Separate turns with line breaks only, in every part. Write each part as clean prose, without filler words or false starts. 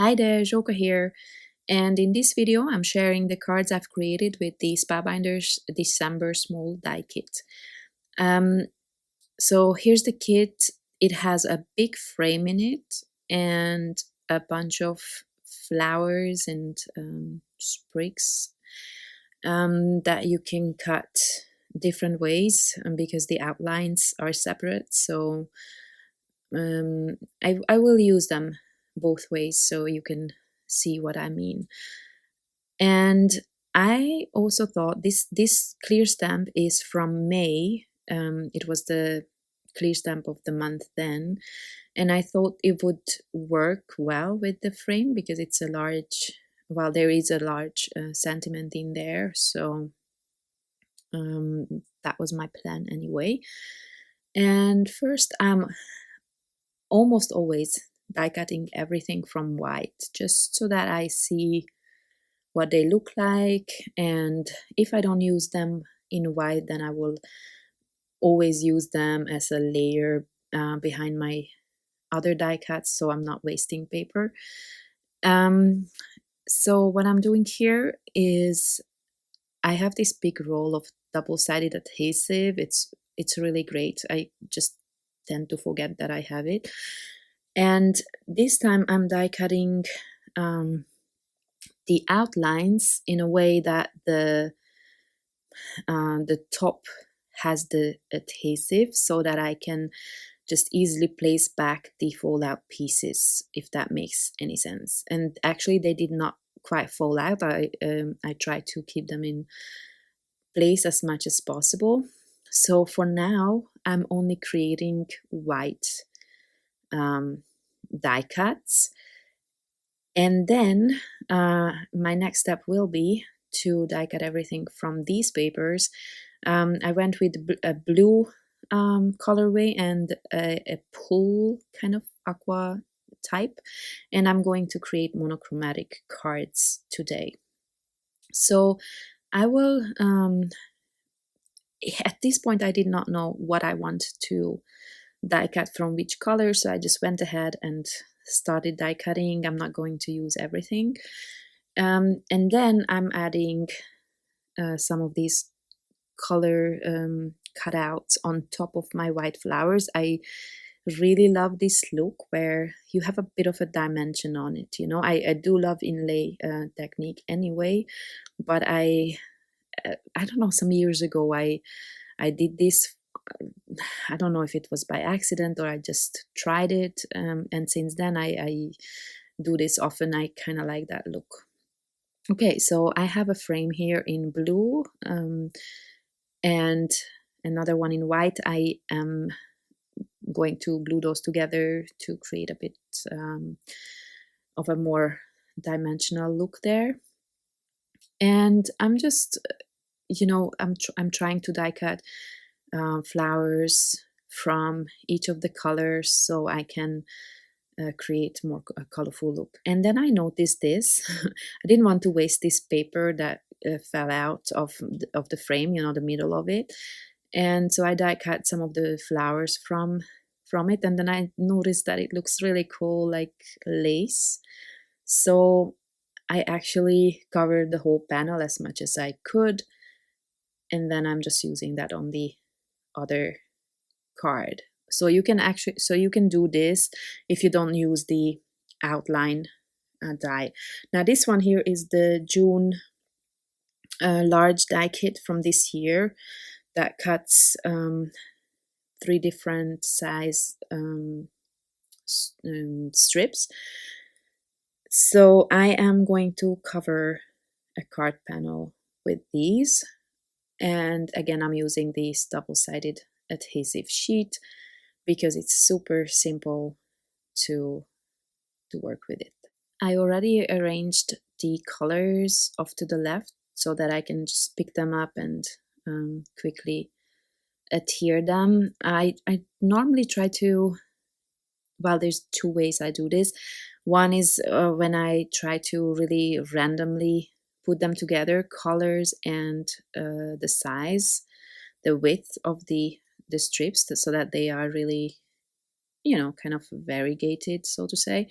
Hi there, Joka here, and in this video I'm sharing the cards I've created with the Spellbinders December small die kit. So here's the kit. It has a big frame in it and a bunch of flowers and sprigs that you can cut different ways because the outlines are separate. So I will use them both ways so you can see what I mean. And I also thought this clear stamp is from May. It was the clear stamp of the month then, and I thought it would work well with the frame because it's a large. Well, there is a large sentiment in there, so that was my plan anyway. And first, I'm almost always die cutting everything from white, just so that I see what they look like, and if I don't use them in white, then I will always use them as a layer behind my other die cuts, so I'm not wasting paper. So what I'm doing here is I have this big roll of double-sided adhesive. It's really great. I just tend to forget that I have it. And this time I'm die cutting the outlines in a way that the top has the adhesive, so that I can just easily place back the fold out pieces, if that makes any sense. And actually they did not quite fall out. I tried to keep them in place as much as possible. So for now I'm only creating white die cuts, and then my next step will be to die cut everything from these papers. I went with a blue colorway and a pool kind of aqua type, and I'm going to create monochromatic cards today. So I will, at this point I did not know what I want to die cut from which color, so I just went ahead and started die cutting. I'm not going to use everything. And then I'm adding some of these color cutouts on top of my white flowers. I really love this look where you have a bit of a dimension on it. You know, I do love inlay technique anyway, but I don't know, some years ago I did this. I don't know if it was by accident or I just tried it, and since then I do this often. I kind of like that look. Okay, so I have a frame here in blue and another one in white. I am going to glue those together to create a bit of a more dimensional look there. And I'm just, you know, I'm trying to die cut flowers from each of the colors so I can create more colorful look. And then I noticed this. I didn't want to waste this paper that fell out of the frame, you know, the middle of it. And so I die cut some of the flowers from it, and then I noticed that it looks really cool, like lace. So I actually covered the whole panel as much as I could, and then I'm just using that on the other card. So you can do this if you don't use the outline die. Now this one here is the June large die kit from this year that cuts 3 different size strips. So I am going to cover a card panel with these, and again I'm using this double-sided adhesive sheet because it's super simple to work with it. I already arranged the colors off to the left so that I can just pick them up and quickly adhere them. I normally try to, well, there's 2 ways I do this. One is when I try to really randomly put them together, colors and the size, the width of the strips, so that they are really, you know, kind of variegated, so to say.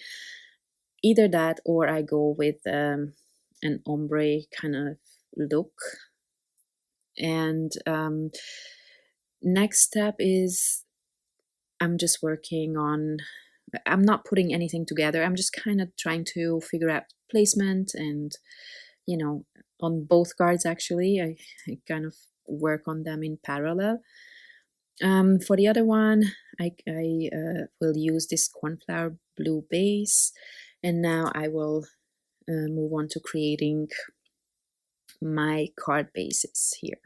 either that or I go with an ombre kind of look. And next step is I'm just working on, I'm not putting anything together. I'm just kind of trying to figure out placement and, you know, on both cards actually. I kind of work on them in parallel. For the other one, I will use this cornflower blue base, and now I will move on to creating my card bases here.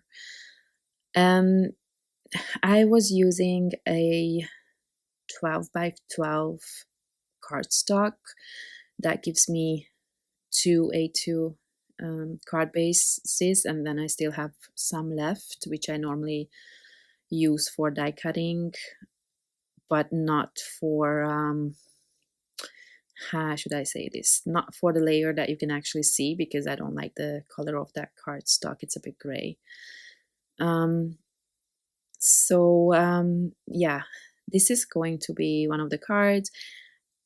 I was using a 12 by 12 cardstock that gives me 2 A2 card bases, and then I still have some left, which I normally use for die cutting, but not for how should I say this, not for the layer that you can actually see, because I don't like the color of that cardstock. It's a bit gray. Yeah, this is going to be one of the cards.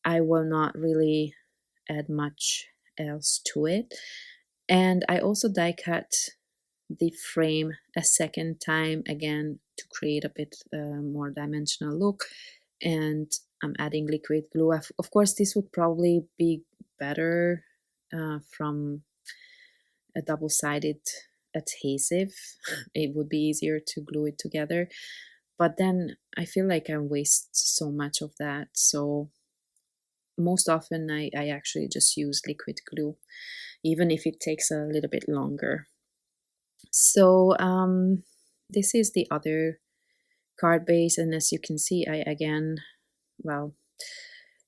I will not really add much else to it. And I also die cut the frame a second time again to create a bit more dimensional look, and I'm adding liquid glue. Of course, this would probably be better from a double-sided adhesive. It would be easier to glue it together, but then I feel like I waste so much of that. So most often I actually just use liquid glue, even if it takes a little bit longer. So this is the other card base, and as you can see, I again, well,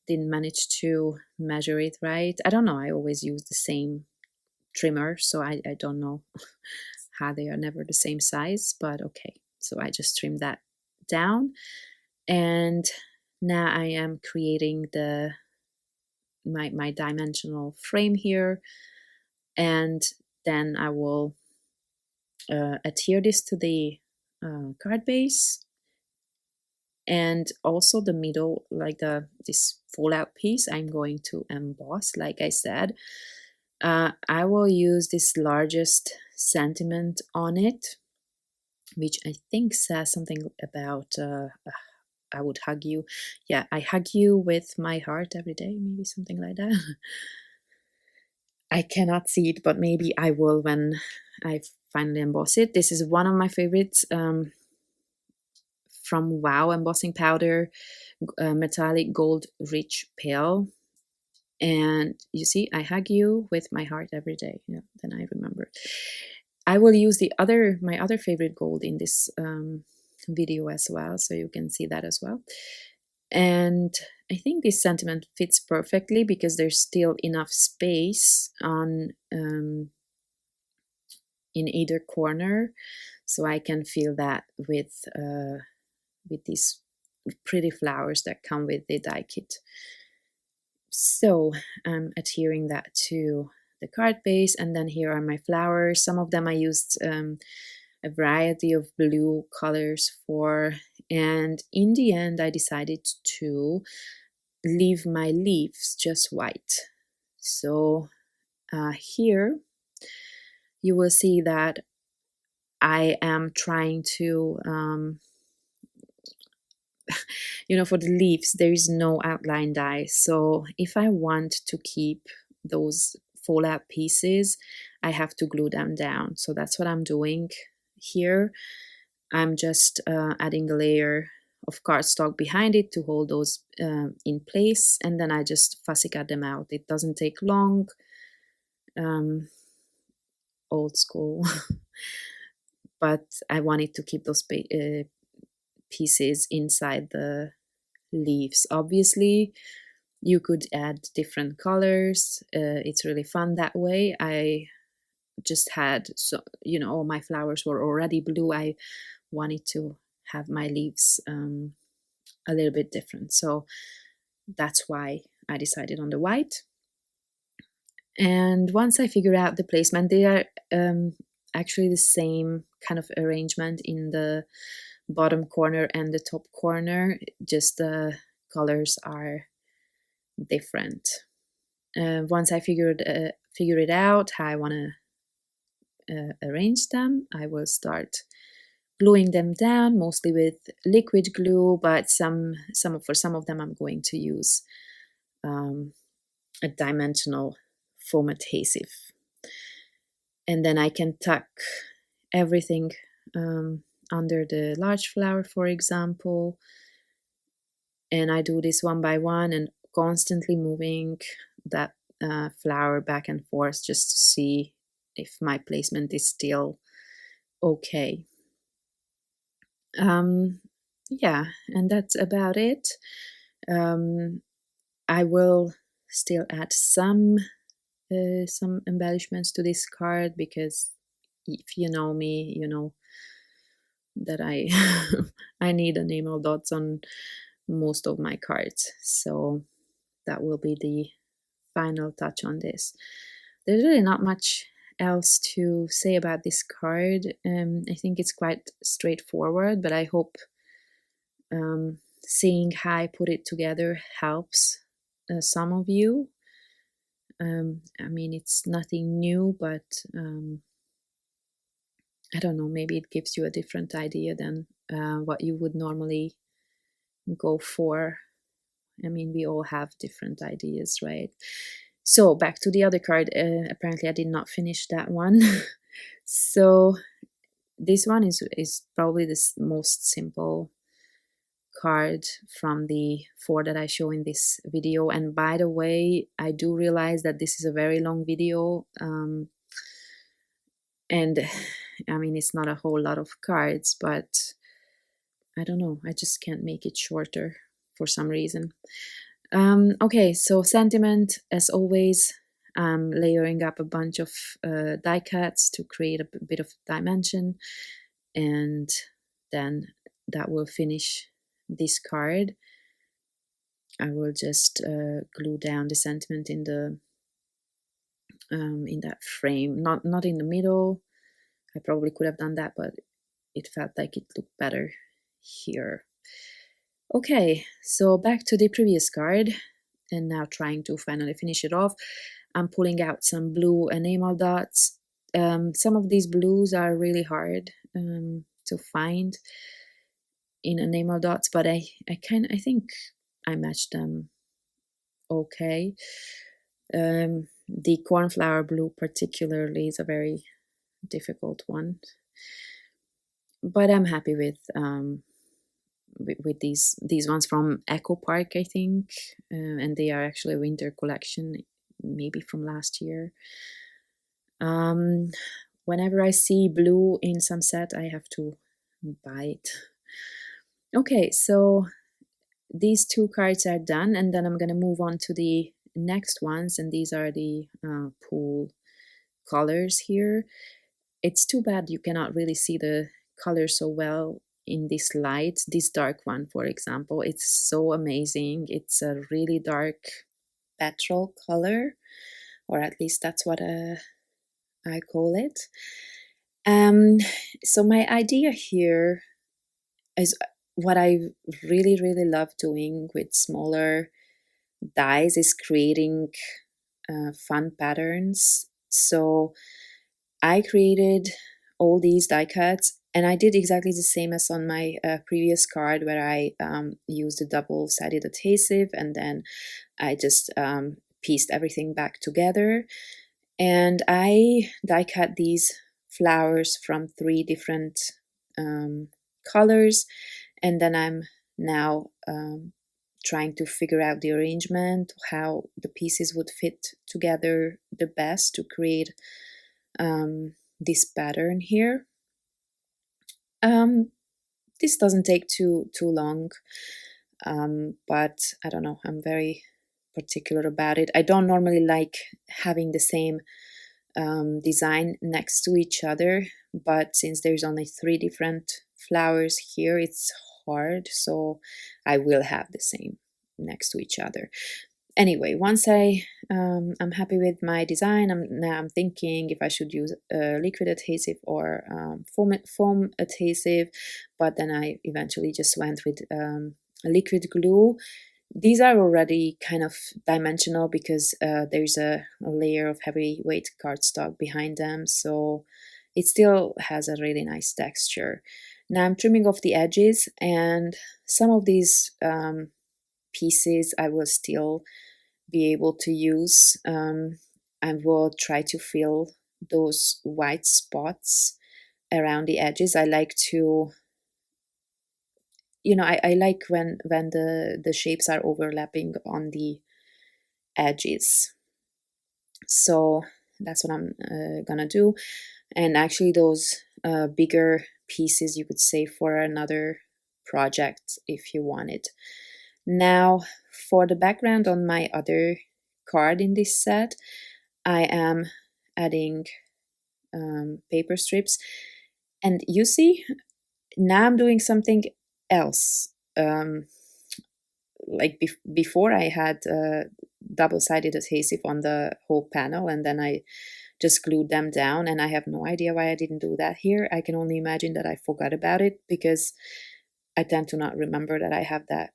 didn't manage to measure it right. I don't know, I always use the same trimmer, so I don't know how they are never the same size, but okay. So I just trimmed that down, and now I am creating my dimensional frame here, and then I will adhere this to the card base, and also the middle, like this fallout piece, I'm going to emboss, like I said. I will use this largest sentiment on it, which I think says something about I would hug you. Yeah, I hug you with my heart every day, maybe something like that. I cannot see it, but maybe I will when I finally emboss it. This is one of my favorites from Wow embossing powder, metallic gold rich pale. And you see, I hug you with my heart every day. Yeah, then I remember. I will use my other favorite gold in this video as well, so you can see that as well. And I think this sentiment fits perfectly because there's still enough space on in either corner, so I can fill that with these pretty flowers that come with the die kit. So I'm adhering that to the card base, and then here are my flowers. Some of them I used a variety of blue colors for, and in the end I decided to leave my leaves just white. So here you will see that I am trying to for the leaves there is no outline die, so if I want to keep those fallout pieces I have to glue them down. So that's what I'm doing here. I'm just adding a layer of cardstock behind it to hold those in place, and then I just fussy cut them out. It doesn't take long, old school. But I wanted to keep those pieces inside the leaves. Obviously you could add different colors, it's really fun that way. I just had, so all my flowers were already blue. I wanted to have my leaves a little bit different, so that's why I decided on the white. And once I figured out the placement, they are actually the same kind of arrangement in the bottom corner and the top corner, just the colors are different. once I figure it out how I want to arrange them, I will start gluing them down, mostly with liquid glue, but for some of them I'm going to use a dimensional foam adhesive. And then I can tuck everything under the large flower, for example. And I do this one by one and constantly moving that flower back and forth just to see if my placement is still okay. Yeah, and that's about it. I will still add some embellishments to this card, because if you know me, you know that I I need enamel dots on most of my cards, so that will be the final touch on this. There's really not much else to say about this card. I think it's quite straightforward, but I hope seeing how I put it together helps some of you. I mean, it's nothing new, but I don't know, maybe it gives you a different idea than what you would normally go for. I mean, we all have different ideas, right? So back to the other card. Apparently I did not finish that one. So this one is probably the most simple card from the 4 that I show in this video. And by the way, I do realize that this is a very long video, and I mean, it's not a whole lot of cards, but I don't know, I just can't make it shorter for some reason. Okay, so sentiment, as always, I'm layering up a bunch of die cuts to create a bit of dimension, and then that will finish this card. I will just glue down the sentiment in that frame, not in the middle. I probably could have done that, but it felt like it looked better here. Okay, so back to the previous card, and now trying to finally finish it off. I'm pulling out some blue enamel dots. Some of these blues are really hard to find in enamel dots, but I think I matched them okay. The cornflower blue particularly is a very difficult one, but I'm happy with these ones from Echo Park, I think, and they are actually a winter collection, maybe from last year. Whenever I see blue in some set, I have to buy it. Okay, so these 2 cards are done, and then I'm gonna move on to the next ones, and these are the pool colors here. It's too bad you cannot really see the color so well in this light. This dark one, for example, it's so amazing. It's a really dark petrol color, or at least that's what I call it. So my idea here is what I really love doing with smaller dies is creating fun patterns. So I created all these die cuts, and I did exactly the same as on my previous card, where I used a double-sided adhesive, and then I just pieced everything back together. And I die cut these flowers from 3 different colors, and then I'm now trying to figure out the arrangement, how the pieces would fit together the best to create this pattern here. This doesn't take too long, but I don't know, I'm very particular about it. I don't normally like having the same design next to each other, but since there's only 3 different flowers here, it's hard, so I will have the same next to each other. Anyway, once I'm happy with my design, I'm thinking if I should use liquid adhesive or foam adhesive, but then I eventually just went with liquid glue, These are already kind of dimensional because there's a layer of heavyweight cardstock behind them, so it still has a really nice texture. Now I'm trimming off the edges, and some of these pieces I will still be able to use, and will try to fill those white spots around the edges. I like to, I like when the shapes are overlapping on the edges. So that's what I'm gonna do. And actually those bigger pieces you could save for another project if you wanted. Now for the background on my other card in this set, I am adding paper strips, and you see now I'm doing something else. Like before I had double-sided adhesive on the whole panel, and then I just glued them down, and I have no idea why I didn't do that here. I can only imagine that I forgot about it because I tend to not remember that I have that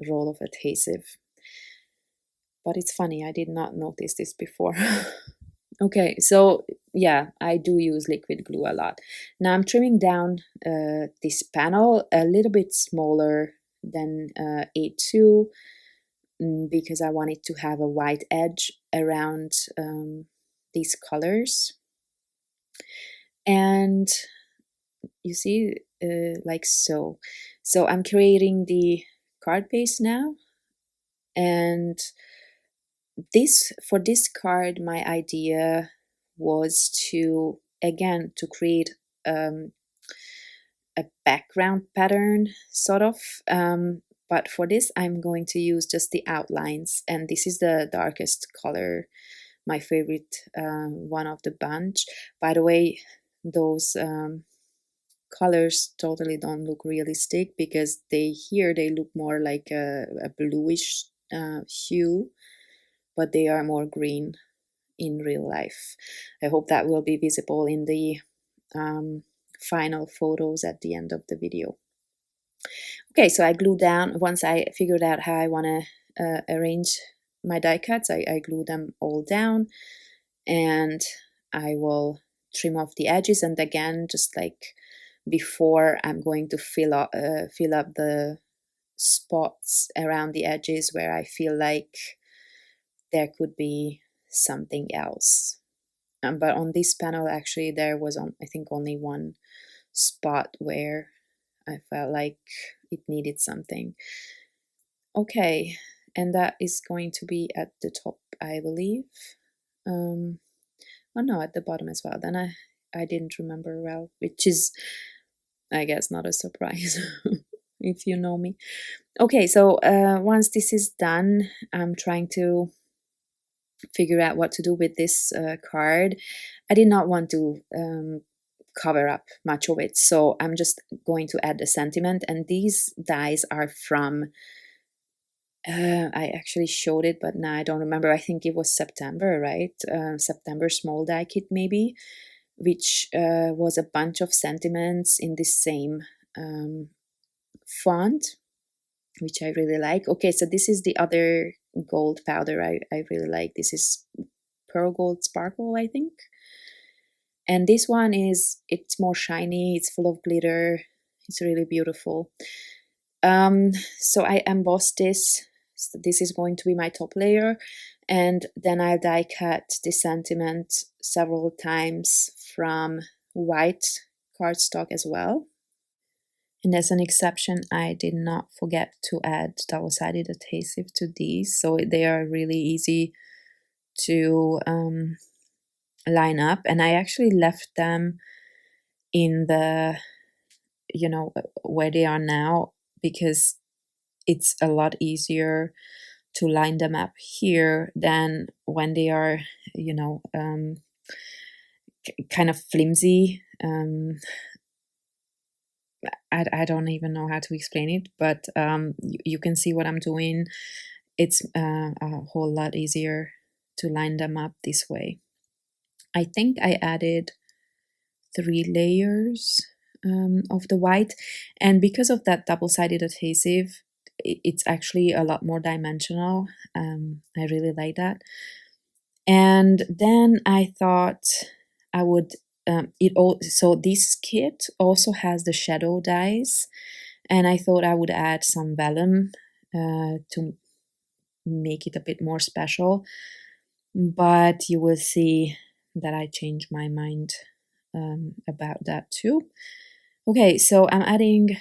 roll of adhesive. But it's funny, I did not notice this before. Okay, so yeah, I do use liquid glue a lot. Now I'm trimming down this panel a little bit smaller than A2 because I wanted to have a white edge around these colors. And you see, like so. So I'm creating the card base now, and for this card, my idea was to, again, to create a background pattern, sort of. But for this, I'm going to use just the outlines, and this is the darkest color, my favorite one of the bunch. By the way, those colors totally don't look realistic because they look more like a bluish hue, but they are more green in real life. I hope that will be visible in the final photos at the end of the video. Okay, so I glued down, once I figured out how I want to arrange my die cuts, I glue them all down, and I will trim off the edges, and again, just like before, I'm going to fill up the spots around the edges where I feel like there could be something else. But on this panel, actually, there was, I think, only one spot where I felt like it needed something. Okay, and that is going to be at the top, I believe. Oh no, at the bottom as well. Then I didn't remember well, which is, I guess, not a surprise if you know me. Okay, so once this is done, I'm trying to figure out what to do with this card. I did not want to cover up much of it, so I'm just going to add the sentiment, and these dies are from I actually showed it, but now I don't remember. I think it was September, right? September small die kit maybe, which was a bunch of sentiments in the same font, which I really like. Okay, so this is the other gold powder I really like. This is Pearl Gold Sparkle, I think. And this one it's more shiny, it's full of glitter, it's really beautiful. So I embossed this. So this is going to be my top layer, and then I'll die cut the sentiment several times from white cardstock as well. And as an exception, I did not forget to add double-sided adhesive to these, so they are really easy to line up. And I actually left them in the, where they are now, because it's a lot easier to line them up here than when they are, kind of flimsy. I don't even know how to explain it, but you can see what I'm doing. It's a whole lot easier to line them up this way. I think I added 3 layers of the white, and because of that double-sided adhesive, it's actually a lot more dimensional. I really like that. And then I thought I would so this kit also has the shadow dies, and I thought I would add some vellum to make it a bit more special, but you will see that I changed my mind about that too. Okay, so I'm adding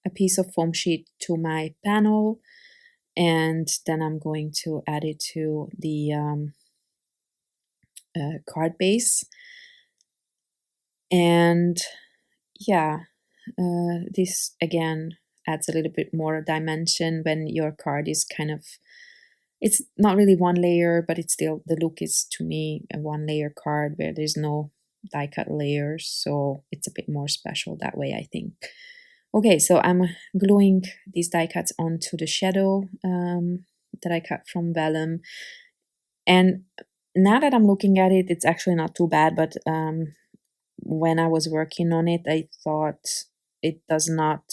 a piece of foam sheet to my panel, and then I'm going to add it to the card base. And yeah, this again adds a little bit more dimension when your card is kind of, it's not really one layer, but it's still, the look is to me a one layer card where there's no die cut layers, so it's a bit more special that way, I think. Okay, so I'm gluing these die cuts onto the shadow that I cut from vellum, and now that I'm looking at it, it's actually not too bad, but when I was working on it, I thought it does not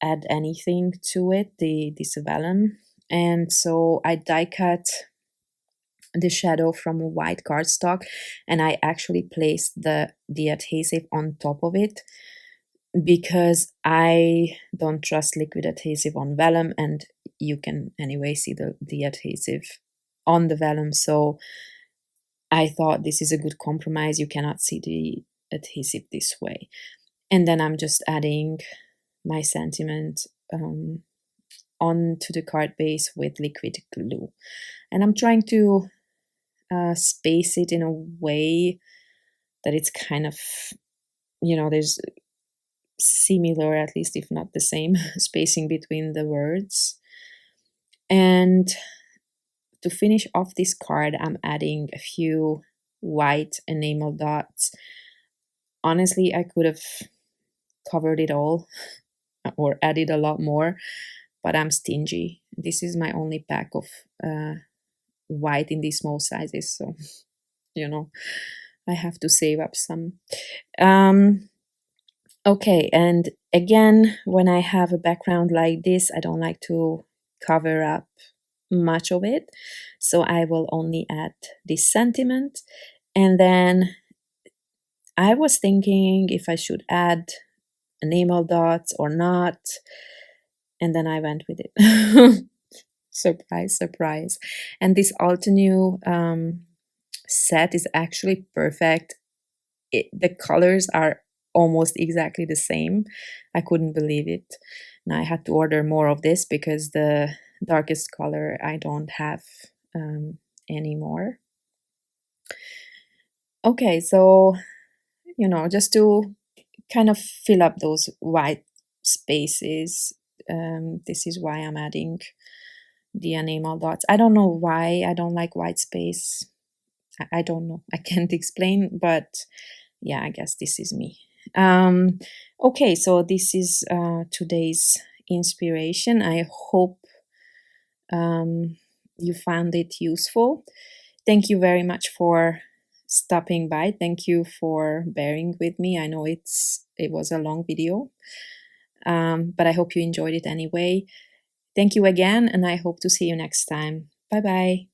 add anything to it, this vellum. And so I die cut the shadow from a white cardstock, and I actually placed the adhesive on top of it because I don't trust liquid adhesive on vellum, and you can anyway see the adhesive on the vellum. So I thought this is a good compromise. You cannot see the adhesive this way. And then I'm just adding my sentiment onto the card base with liquid glue. And I'm trying to space it in a way that it's kind of, there's similar, at least if not the same, spacing between the words. And to finish off this card, I'm adding a few white enamel dots. Honestly, I could have covered it all or added a lot more, but I'm stingy. This is my only pack of white in these small sizes, so I have to save up some. Okay, and again, when I have a background like this, I don't like to cover up much of it, so I will only add this sentiment. And then I was thinking if I should add enamel dots or not, and then I went with it. Surprise, surprise. And this Altenew set is actually perfect. The colors are almost exactly the same. I couldn't believe it. And I had to order more of this because the darkest color I don't have anymore. Okay, so just to kind of fill up those white spaces, this is why I'm adding the enamel dots. I don't know why I don't like white space. I don't know. I can't explain, but yeah, I guess this is me. Okay, so this is today's inspiration. I hope you found it useful. Thank you very much for stopping by. Thank you for bearing with me. I know it was a long video, but I hope you enjoyed it anyway. Thank you again, and I hope to see you next time. Bye bye.